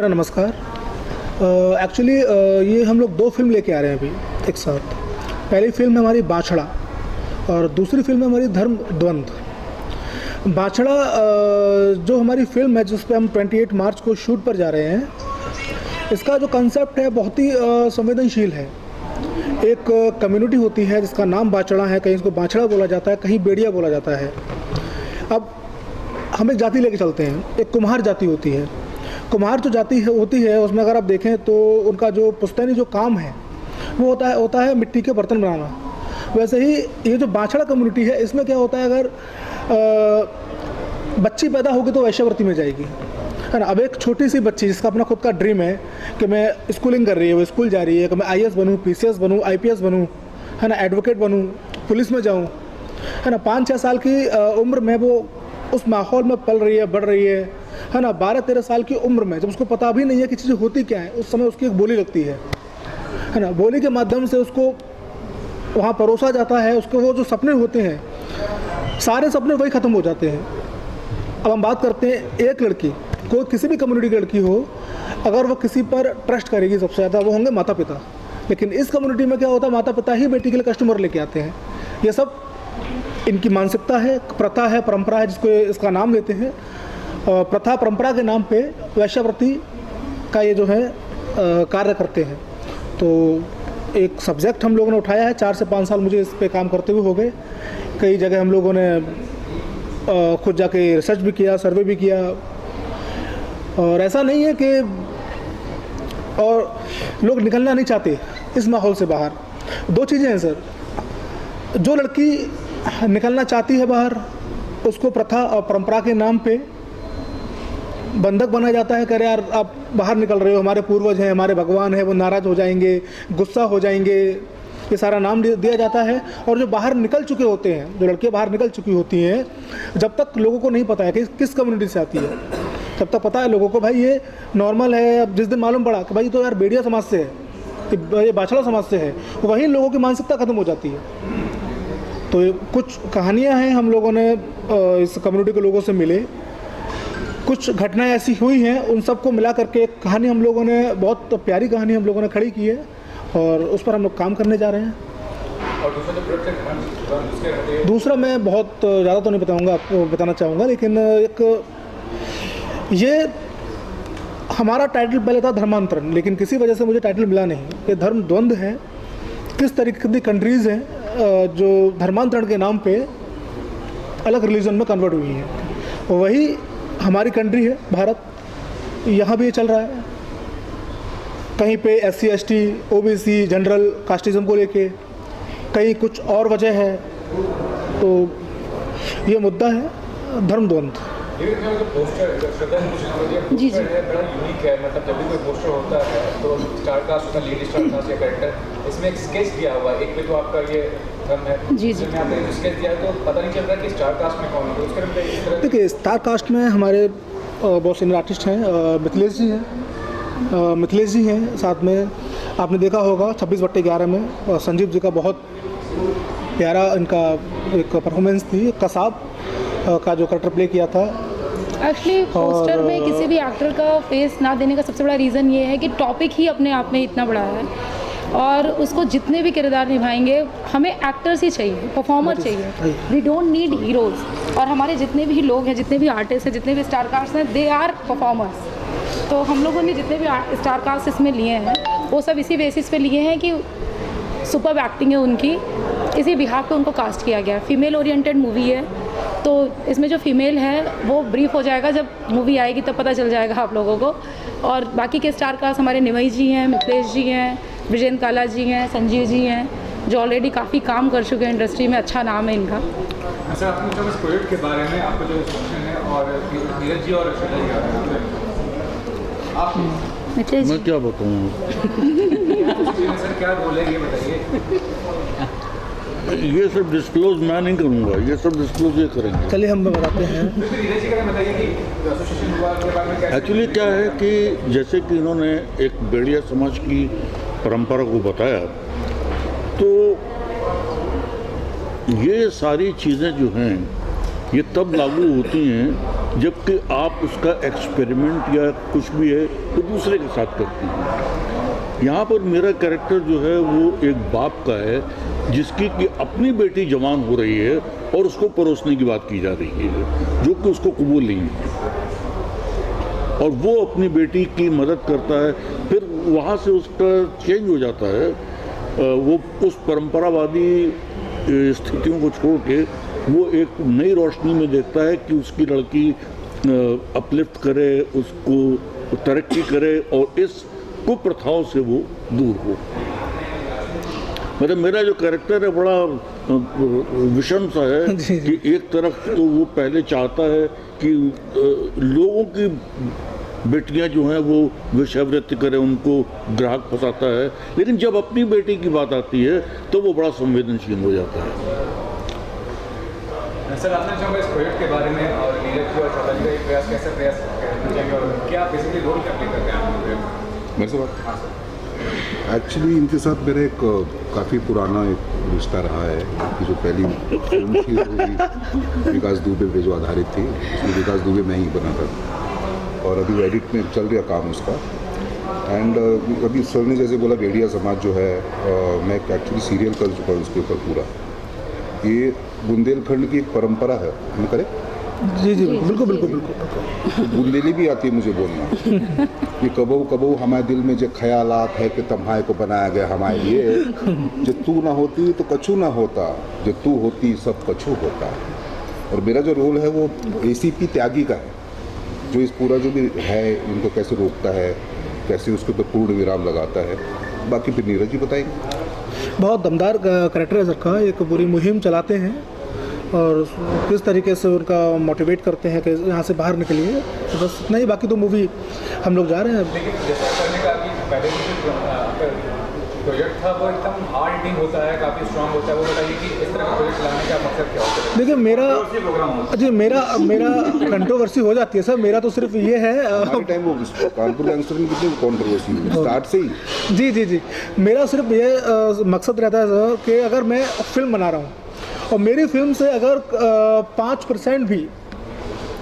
मेरा नमस्कार। एक्चुअली ये हम लोग 2 फिल्म लेके आ रहे हैं अभी एक साथ। पहली फिल्म है हमारी बाछड़ा और दूसरी फिल्म है हमारी धर्म द्वंद्व। बाछड़ा जो हमारी फिल्म है जिस पे हम 28 मार्च को शूट पर जा रहे हैं, इसका जो कंसेप्ट है बहुत ही संवेदनशील है। एक कम्युनिटी होती है जिसका नाम बाछड़ा है, कहीं इसको बाछड़ा बोला जाता है, कहीं बेड़िया बोला जाता है। अब हम एक जाति लेके चलते हैं, एक कुम्हार जाति होती है। कुम्हार जो जाति है होती है उसमें अगर आप देखें तो उनका जो पुश्तैनी जो काम है वो होता है मिट्टी के बर्तन बनाना। वैसे ही ये जो बाछड़ा कम्युनिटी है इसमें क्या होता है, अगर बच्ची पैदा होगी तो वैश्यावृत्ति में जाएगी, है ना। अब एक छोटी सी बच्ची जिसका अपना खुद का ड्रीम है कि मैं स्कूलिंग कर रही है, वो स्कूल जा रही है कि मैं IAS बनूँ, PCS बनूँ, IPS बनूँ, है ना, एडवोकेट बनूँ, पुलिस में जाऊँ, है ना। 5-6 साल की उम्र में वो उस माहौल में पल रही है, बढ़ रही है ना। 12-13 साल की उम्र में जब उसको पता भी नहीं है कि चीज़ें होती क्या है, उस समय उसकी एक बोली लगती है ना। बोली के माध्यम से उसको वहाँ परोसा जाता है। उसको वो जो सपने होते हैं सारे सपने वही ख़त्म हो जाते हैं। अब हम बात करते हैं एक लड़की, कोई किसी भी कम्युनिटी की लड़की हो, अगर वो किसी पर ट्रस्ट करेगी सबसे ज़्यादा वो होंगे माता पिता। लेकिन इस कम्युनिटी में क्या होता है, माता पिता ही बेटी के लिए कस्टमर लेके आते हैं। ये सब इनकी मानसिकता है, प्रथा है, परंपरा है, जिसको इसका नाम लेते हैं। प्रथा परंपरा के नाम पे वैश्यावृत्ति का ये जो है कार्य करते हैं। तो एक सब्जेक्ट हम लोगों ने उठाया है, 4 से 5 साल मुझे इस पे काम करते हुए हो गए। कई जगह हम लोगों ने खुद जाके रिसर्च भी किया, सर्वे भी किया। और ऐसा नहीं है कि और लोग निकलना नहीं चाहते इस माहौल से बाहर। 2 चीज़ें हैं सर, जो लड़की निकलना चाहती है बाहर, उसको प्रथा और परंपरा के नाम पे बंधक बनाया जाता है। कह यार आप बाहर निकल रहे हो, हमारे पूर्वज हैं, हमारे भगवान हैं, वो नाराज़ हो जाएंगे, गुस्सा हो जाएंगे, ये सारा नाम दिया जाता है। और जो बाहर निकल चुके होते हैं, जो लड़कियां बाहर निकल चुकी होती हैं, जब तक लोगों को नहीं पता है कि किस कम्युनिटी से आती है, तब तक पता है लोगों को भाई ये नॉर्मल है। अब जिस दिन मालूम पड़ा कि भाई तो यार बेड़िया समाज से है, ये बाछड़ा समाज से है, वहीं लोगों की मानसिकता ख़त्म हो जाती है। तो कुछ कहानियाँ हैं, हम लोगों ने इस कम्युनिटी के लोगों से मिले, कुछ घटनाएं ऐसी हुई हैं, उन सबको मिला करके एक कहानी हम लोगों ने, बहुत प्यारी कहानी हम लोगों ने खड़ी की है और उस पर हम लोग काम करने जा रहे हैं। और दूसरा मैं बहुत ज़्यादा तो नहीं बताऊंगा, आपको बताना चाहूँगा, लेकिन एक ये हमारा टाइटल पहले था धर्मांतरण, लेकिन किसी वजह से मुझे टाइटल मिला नहीं। ये धर्म द्वंद्व है। किस तरीके की कंट्रीज़ हैं जो धर्मांतरण के नाम पे अलग रिलीजन में कन्वर्ट हुई हैं, वही हमारी कंट्री है भारत। यहाँ भी ये चल रहा है। कहीं पे SC ST OBC general casteism को लेके, कहीं कुछ और वजह है। तो ये मुद्दा है धर्म द्वंद्व। जी जी, बड़ा यूनिक है। मतलब जब भी कोई पोस्टर होता है तो स्टार कास्ट होता है, लीड स्टार कास्ट या कैरेक्टर, इसमें एक स्केच दिया हुआ है। एक पे तो आपका ये धर्म है, जी जी, आपने जो स्केच दिया है तो पता नहीं चल रहा कि स्टार कास्ट में कौन है। तो उसके लिए देखिए, स्टार कास्ट में हमारे बहुत सीनियर आर्टिस्ट हैं। मिथिलेश जी हैं, साथ में आपने देखा होगा 26/11 में संजीव जी का बहुत प्यारा इनका एक परफॉर्मेंस थी। कसाब का जो कैरेक्टर प्ले किया था। एक्चुअली पोस्टर में किसी भी एक्टर का फेस ना देने का सबसे बड़ा रीज़न ये है कि टॉपिक ही अपने आप में इतना बड़ा है और उसको जितने भी किरदार निभाएंगे, हमें एक्टर्स ही चाहिए, परफॉर्मर चाहिए। We don't need heroes. और हमारे जितने भी लोग हैं, जितने भी आर्टिस्ट हैं, जितने भी स्टार कास्ट हैं, दे आर परफॉर्मर्स। तो हम लोगों ने जितने भी स्टार कास्ट इसमें लिए हैं वो सब इसी बेसिस पे लिए हैं कि सुपर एक्टिंग है उनकी, इसी बिहाफ पे उनको कास्ट किया गया। फीमेल ओरिएंटेड मूवी है, तो इसमें जो फीमेल है वो ब्रीफ हो जाएगा, जब मूवी आएगी तब पता चल जाएगा आप लोगों को। और बाकी के स्टार कास्ट हमारे निमई जी हैं, मिथिलेश जी हैं, ब्रिजेंद्र काला जी हैं, संजीव जी हैं, जो ऑलरेडी काफ़ी काम कर चुके हैं इंडस्ट्री में, अच्छा नाम है इनका। अच्छा, आपने जो इस प्रोजेक्ट के बारे में आपको जो इंस्ट्रक्शन है और नीरज जी और आप मिथिलेश मैं क्या बताऊँ सर क्या बोले ये बताइए। ये सब डिस्क्लोज मैं नहीं करूँगा, ये सब डिस्क्लोज ये करेंगे। चलिए हम बताते हैं। एक्चुअली क्या है कि जैसे कि इन्होंने एक बेड़िया समाज की परंपरा को बताया, तो ये सारी चीज़ें जो हैं ये तब लागू होती हैं जबकि आप उसका एक्सपेरिमेंट या कुछ भी है तो दूसरे के साथ करती हैं। यहाँ पर मेरा कैरेक्टर जो है वो एक बाप का है जिसकी कि अपनी बेटी जवान हो रही है और उसको परोसने की बात की जा रही है, जो कि उसको कबूल नहीं है, और वो अपनी बेटी की मदद करता है। फिर वहाँ से उसका चेंज हो जाता है, वो उस परंपरावादी स्थितियों को छोड़ के वो एक नई रोशनी में देखता है कि उसकी लड़की अपलिफ्ट करे, उसको तरक्की करे और इस कुप्रथाओं से वो दूर हो। मतलब मेरा जो कैरेक्टर है बड़ा विषम सा है कि एक तरफ तो वो पहले चाहता है कि लोगों की बेटियां जो हैं वो वेश्यावृत्ति करें, उनको ग्राहक फंसाता है, लेकिन जब अपनी बेटी की बात आती है तो वो बड़ा संवेदनशील हो जाता है। सर, आपने चाहूँगा इस प्रोजेक्ट के बारे में और नीरज जी और छोटा जी का एक प्रयास कैसे प्रयास करना चाहिए और क्या बेसिकली रोल क्या प्ले करते हैं आप? मेरे से बात एक्चुअली इनके साथ मेरा एक काफ़ी पुराना एक रिश्ता रहा है कि जो पहली फिल्म थी वो विकास दुबे पे जो आधारित थी, उसमें विकास दुबे मैं ही बना था और अभी एडिट में चल रहा काम उसका। एंड अभी सर ने जैसे बोला भेड़िया समाज जो है, मैं एक्चुअली सीरियल कर चुका हूँ उसके ऊपर पूरा। ये बुंदेलखंड की एक परंपरा है, हम करें? जी जी बिल्कुल बिल्कुल बिल्कुल। बुंदेली भी आती है मुझे बोलना। ये कबहू कबहू हमारे दिल में जो ख्यालात है कि तम्हाए को बनाया गया हमारे लिए, जो तू ना होती तो कछु ना होता, जो तू होती सब कछु होता। और मेरा जो रोल है वो ACP त्यागी का है, जो इस पूरा जो भी है इनको कैसे रोकता है, कैसे उसके ऊपर पूर्ण विराम लगाता है। बाकी फिर नीरज जी बताएंगे। बहुत दमदार कैरेक्टर है सर का। एक पूरी मुहिम चलाते हैं और किस तरीके से उनका मोटिवेट करते हैं कि यहाँ से बाहर निकलिए, तो बस इतना ही। बाकी तो मूवी हम लोग जा रहे हैं। लेकिन जैसा करने का कि पहले जो प्रोजेक्ट था वो एकदम हार्ड हिटिंग होता है, काफ़ी स्ट्रांग होता है, वो बताइए कि इस तरह का प्रोजेक्ट लाने का मकसद क्या होता है? देखिए मेरा कंट्रोवर्सी हो जाती है सर। मेरा तो सिर्फ ये है टाइम वो कानपुर गैंगस्टर में कितनी कंट्रोवर्सी हुई स्टार्ट से ही। जी मेरा सिर्फ ये मकसद रहता है सर कि अगर मैं फिल्म बना रहा हूँ और मेरी फिल्म से अगर 5% भी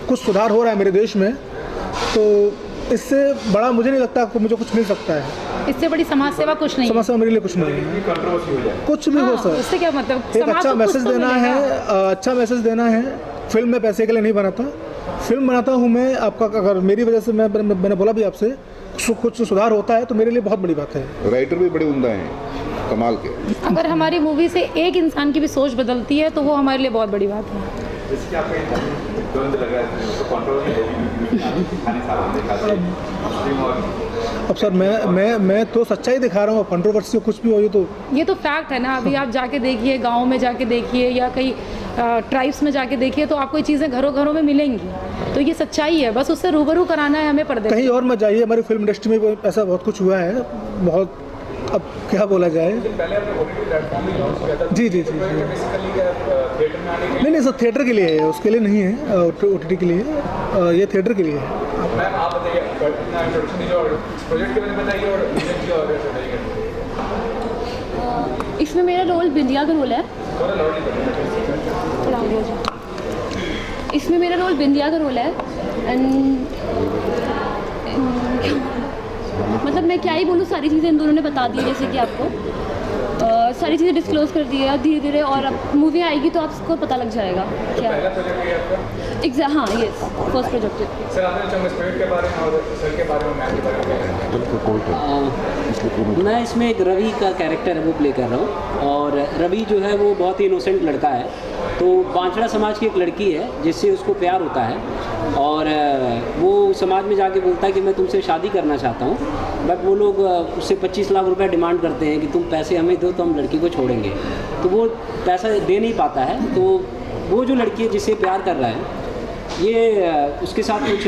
कुछ सुधार हो रहा है मेरे देश में, तो इससे बड़ा मुझे नहीं लगता कि मुझे कुछ मिल सकता है। इससे बड़ी समाज सेवा कुछ नहीं है। समाज सेवा मेरे लिए कुछ नहीं है। कंट्रोवर्सी हो जाए कुछ भी हो हाँ, सर, उससे क्या मतलब? एक समाज अच्छा को मैसेज कुछ तो देना है, मिलेगा। अच्छा मैसेज देना है। फिल्म में पैसे के लिए नहीं बनाता, फिल्म बनाता हूँ मैं आपका। अगर मेरी वजह से मैंने बोला भी आपसे कुछ सुधार होता है तो मेरे लिए बहुत बड़ी बात है। राइटर भी बड़े उम्दा हैं, कमाल के। अगर हमारी मूवी से एक इंसान की भी सोच बदलती है तो वो हमारे लिए बहुत बड़ी बात है। जैसे कि आपको तुरंत लग रहा है तो कंट्रोवर्सी होगी खाने सालों देखा और अब सर मैं तो सच्चाई दिखा रहा हूँ। कंट्रोवर्सी कुछ भी हो तो ये तो फैक्ट है ना। अभी आप जाके देखिए, गांव में जाके देखिए या कई ट्राइब्स में जाके देखिए, तो आपको ये चीज़ें घरों घरों में मिलेंगी। तो ये सच्चाई है, बस उससे रूबरू कराना है हमें पर्दे। कहीं और मत जाइए, हमारी फिल्म इंडस्ट्री में ऐसा बहुत कुछ हुआ है, बहुत। अब क्या बोला जाए। पहले आपने OTT प्लेटफॉर्म में लॉन्च किया था। जी बेसिकली थिएटर में आने के नहीं सर, थिएटर के लिए है, उसके लिए नहीं है। OTT के लिए ये थिएटर के लिए है। मैम आप बताइए अपना इंट्रोडक्शन दीजिए और प्रोजेक्ट के बारे में बताइए और नीरज जी और बताइए। इसमें मेरा रोल बिंदिया का रोल है। थोड़ा लाउडली बताइए। इसमें मेरा रोल बिंदिया का रोल है। एंड मतलब मैं क्या ही बोलूँ, सारी चीज़ें इन दोनों ने बता दी, जैसे कि आपको सारी चीज़ें डिस्क्लोज कर दी है धीरे धीरे। और अब मूवी आएगी तो आपको पता लग जाएगा क्या। पहला प्रोजेक्ट है आपका? एग्जैक्ट, हाँ, ये फर्स्ट प्रोजेक्ट है। सर आपने चाहूँगा इस प्रोजेक्ट के बारे में और सर के बारे में, मैम के बारे में। मैं इसमें एक रवि का कैरेक्टर है वो प्ले कर रहा हूँ। और रवि जो है वो बहुत ही इनोसेंट लड़का है। तो बांछड़ा समाज की एक लड़की है जिससे उसको प्यार होता है और वो समाज में जाके बोलता है कि मैं तुमसे शादी करना चाहता हूँ, बट वो लोग उससे 25 लाख रुपए डिमांड करते हैं कि तुम पैसे हमें दो तो हम लड़की को छोड़ेंगे। तो वो पैसा दे नहीं पाता है। तो वो जो लड़की है जिससे प्यार कर रहा है, ये उसके साथ कुछ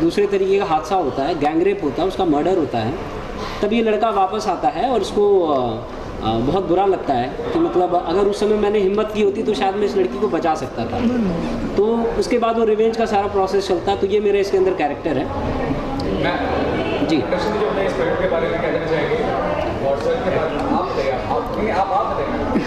दूसरे तरीके का हादसा होता है, गैंगरेप होता है, उसका मर्डर होता है। तब ये लड़का वापस आता है और उसको बहुत बुरा लगता है कि मतलब अगर उस समय मैंने हिम्मत की होती तो शायद मैं इस लड़की को बचा सकता था। तो उसके बाद वो रिवेंज का सारा प्रोसेस चलता है। तो ये मेरे इसके अंदर कैरेक्टर है जी। इंट्रोडक्शन दीजिए अपने इस प्रोजेक्ट के बारे में, क्या कहना चाहेंगे और सर के बारे में आप बताइए। आप बताइए।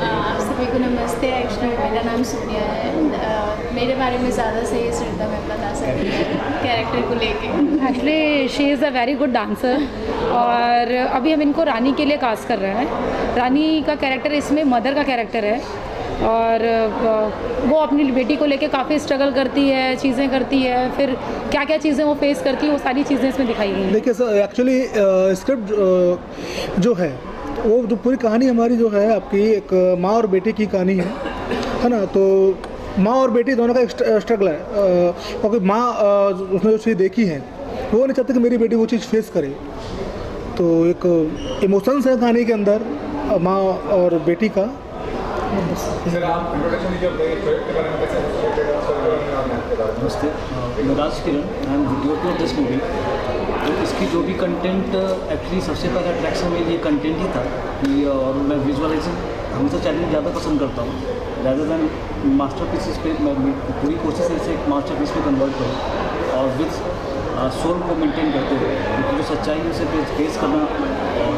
आप सभी को नमस्ते। एक्चुअली मेरा नाम सोनिया है। मेरे बारे में ज़्यादा सही श्रद्धा मैं बता सकती हूँ कैरेक्टर को लेके। Actually she is a very good dancer और अभी हम इनको रानी के लिए कास्ट कर रहे हैं। रानी का कैरेक्टर इसमें मदर का कैरेक्टर है और वो अपनी बेटी को लेके काफ़ी स्ट्रगल करती है, चीज़ें करती है, फिर क्या क्या चीज़ें वो फेस करती है, वो सारी चीज़ें इसमें दिखाई गई हैं। देखिए सर, एक्चुअली स्क्रिप्ट जो है वो जो पूरी कहानी हमारी जो है आपकी एक माँ और बेटी की कहानी है ना। तो माँ और बेटी दोनों का एक स्ट्रगल है क्योंकि माँ उसने जो चीज़ देखी है वो नहीं चाहती कि मेरी बेटी वो चीज़ फेस करे। तो एक इमोशंस है कहानी के अंदर माँ और बेटी का। सर आप इंट्रोडक्शन जो प्रोजेक्ट के बारे में कैसे नमस्ते, मैं Raj Kiran, I am video of this movie. तो इसकी जो भी कंटेंट एक्चुअली सबसे पहला अट्रैक्शन मेरे लिए कंटेंट ही था कि और मैं विजुअलाइजिंग हमेशा चैलेंज ज़्यादा पसंद करता हूँ ज़्यादा दैन मास्टर पीसेस पे। मैं पूरी कोशिश है इसे एक मास्टर पीस में कन्वर्ट करूँ और विद सोल को मेंटेन करते हुए क्योंकि जो सच्चाई है उसे फेस करना और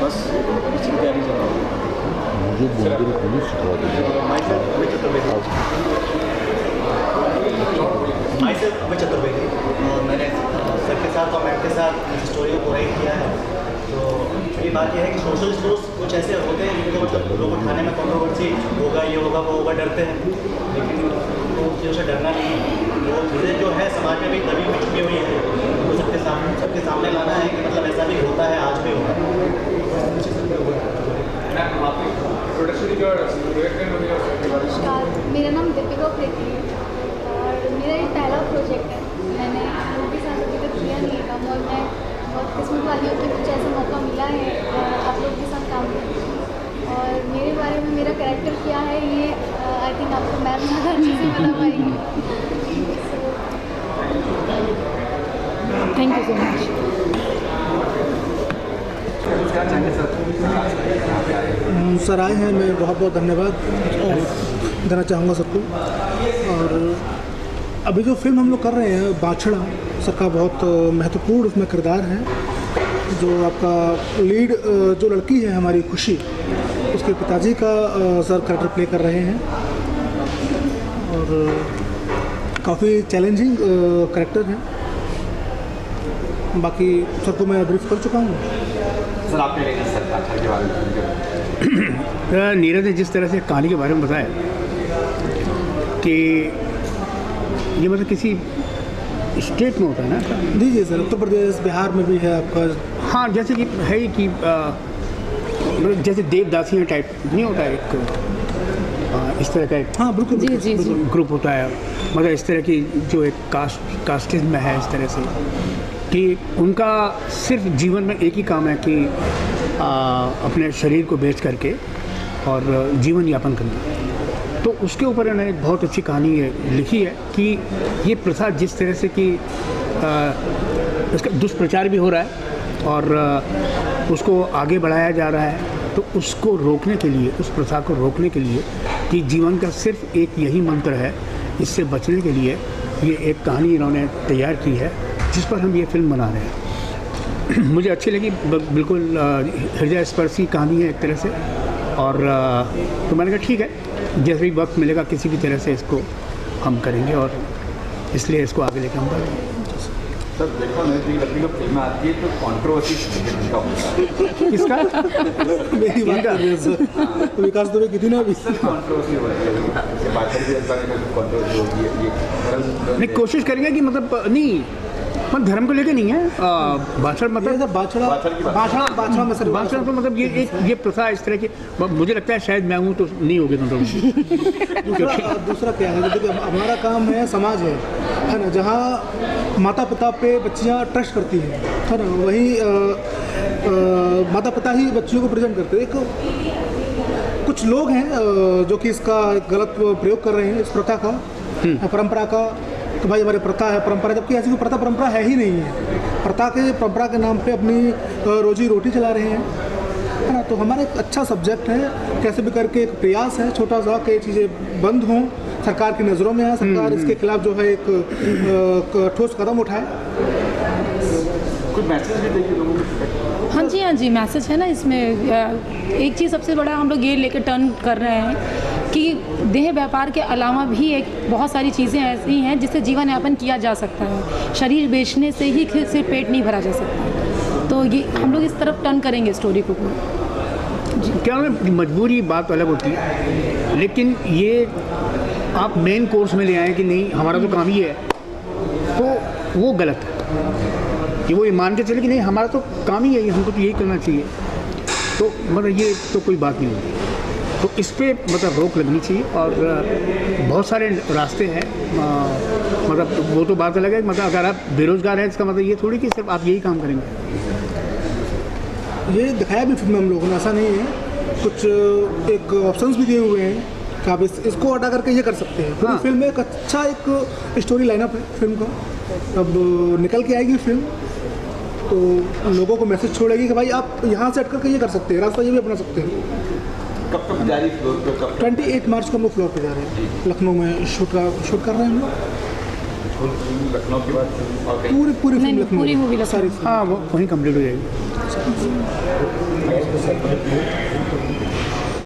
बस उसकी तैयारी चल रही है। मुझे मंदिर पुलिस अमित चतुर्वेदी और मैंने सर के साथ और मैम के साथ स्टोरी को राइट किया है। तो ये बात यह है कि सोशल स्टोर्स कुछ ऐसे होते हैं जिनको मतलब लोग उठाने में कंट्रोवर्सी होगा, ये होगा, वो होगा, डरते हैं, लेकिन वो चीज़ों से डरना नहीं है। वो चीज़ें जो है समाज में भी दबी छिपी हुई है, वो सबके सामने लाना है कि मतलब ऐसा भी होता है, आज भी होगा। नमस्कार, मेरा नाम दीपिका प्रीति है और मेरा ये पहला प्रोजेक्ट है। मैंने उनके साथ अभी तक किया नहीं है काम और मैं बहुत किस्मत वाली हूँ कि मुझे ऐसा मौका मिला है आप लोगों के साथ काम करने का। और मेरे बारे में मेरा कैरेक्टर क्या है ये आई थिंक आपको मैम ज़्यादा अच्छे से बता पाएंगी। Thank you so much. Sir आए हैं, मैं बहुत बहुत धन्यवाद देना चाहूँगा सबको। और अभी जो फिल्म हम लोग कर रहे हैं बाछड़ा, सर का बहुत महत्वपूर्ण उसमें किरदार है। जो आपका लीड जो लड़की है हमारी खुशी, उसके पिताजी का सर कैरेक्टर प्ले कर रहे हैं और काफ़ी चैलेंजिंग कैरेक्टर है। बाकी सर को मैं ब्रीफ कर चुका हूँ। सर आपने सर के बारे में नीरज ने जिस तरह से कहानी के बारे में बताया कि ये मतलब किसी स्टेट में होता है ना। जी जी सर, उत्तर प्रदेश बिहार में भी है आपका। हाँ, जैसे कि है कि मतलब जैसे देवदासियाँ टाइप नहीं होता है एक इस तरह का एक, हाँ बिल्कुल जी जी जी ग्रुप होता है, मतलब इस तरह की जो एक कास्टिज्म में है इस तरह से कि उनका सिर्फ जीवन में एक ही काम है कि अपने शरीर को बेच करके और जीवन यापन करना। तो उसके ऊपर इन्होंने एक बहुत अच्छी कहानी लिखी है कि ये प्रथा जिस तरह से कि इसका दुष्प्रचार भी हो रहा है और उसको आगे बढ़ाया जा रहा है, तो उसको रोकने के लिए, उस प्रथा को रोकने के लिए कि जीवन का सिर्फ एक यही मंत्र है, इससे बचने के लिए ये एक कहानी इन्होंने तैयार की है जिस पर हम ये फिल्म बना रहे हैं। मुझे अच्छी लगी, बिल्कुल हृदय स्पर्शी कहानी है एक तरह से। और तो मैंने कहा ठीक है, जैसे भी वक्त मिलेगा किसी भी तरह से इसको हम करेंगे और इसलिए इसको आगे लेकर हम बढ़ेंगे। सर देखो नई लकड़ी का फिल्म आती है तो कंट्रोवर्सी का होता है। किसका? मेरी बात कर रहे हैं सर, विकास दुबे कितनी ना भी कंट्रोवर्सी हो रही है, बात भी कंट्रोवर्सी होगी ये नहीं, कोशिश करेंगे कि मतलब नहीं, मतलब धर्म को लेके नहीं है। बाछड़ा मतलब बाछड़ा में सर, बाछड़ा तो मतलब ये प्रथा इस तरह की, मुझे लगता है शायद मैं हूँ तो नहीं होगी तुम लोग। दूसरा क्या है, देखिए हमारा काम है, समाज है ना, जहाँ माता पिता पे बच्चियाँ ट्रस्ट करती हैं, है ना, वहीं माता पिता ही बच्चियों को प्रेजेंट करते हैं। कुछ लोग हैं जो कि इसका गलत प्रयोग कर रहे हैं इस प्रथा का, परंपरा का, तो भाई हमारी प्रथा है, परंपरा, जबकि ऐसी कोई प्रथा परंपरा है ही नहीं है। परंपरा के नाम पे अपनी रोजी रोटी चला रहे हैं, है ना। तो हमारा एक अच्छा सब्जेक्ट है, कैसे भी करके एक प्रयास है छोटा सा कि ये चीज़ें बंद हों, सरकार की नज़रों में है, सरकार इसके खिलाफ जो है एक ठोस कदम उठाए। कुछ मैसेज भी देखिए लोगों को। हाँ जी मैसेज है ना इसमें। एक चीज़ सबसे बड़ा हम लोग ये लेकर टर्न कर रहे हैं कि देह व्यापार के अलावा भी एक बहुत सारी चीज़ें ऐसी हैं जिससे जीवन यापन किया जा सकता है। शरीर बेचने से ही सिर्फ पेट नहीं भरा जा सकता। तो ये हम लोग इस तरफ टर्न करेंगे स्टोरी को। क्या मजबूरी बात अलग होती है, लेकिन ये आप मेन कोर्स में ले आए कि नहीं हमारा तो काम ही है, तो वो गलत है। कि वो ये मान के चले कि नहीं हमारा तो काम ही है, हमको तो यही करना चाहिए, तो मतलब ये तो कोई बात नहीं होती। तो इस पे मतलब रोक लगनी चाहिए। और बहुत सारे रास्ते हैं, मतलब वो तो बात अलग है, मतलब अगर आप बेरोज़गार हैं इसका मतलब ये थोड़ी कि सिर्फ आप यही काम करेंगे। ये दिखाया भी फिल्म में हम लोगों ने, ऐसा नहीं है, कुछ एक ऑप्शंस भी दिए हुए हैं कि आप इसको हटा करके ये कर सकते हैं। पूरी फिल्म में एक अच्छा एक स्टोरी लाइनअप है फिल्म का। अब निकल के आएगी फिल्म तो लोगों को मैसेज छोड़ेगी कि भाई आप यहाँ से हट करके ये कर सकते हैं, रास्ता ये भी अपना सकते हैं। कब तक जारी फ्लोर पे? कब 28 मार्च को हम लोग फ्लोर पे जा रहे हैं, लखनऊ में शूट कर रहे हैं हम लोग। लखनऊ के बाद और कहीं? पूरी नहीं, फिल्म लखनऊ, पूरी मूवी सारी। हाँ, वो वहीं कंप्लीट हो जाएगी।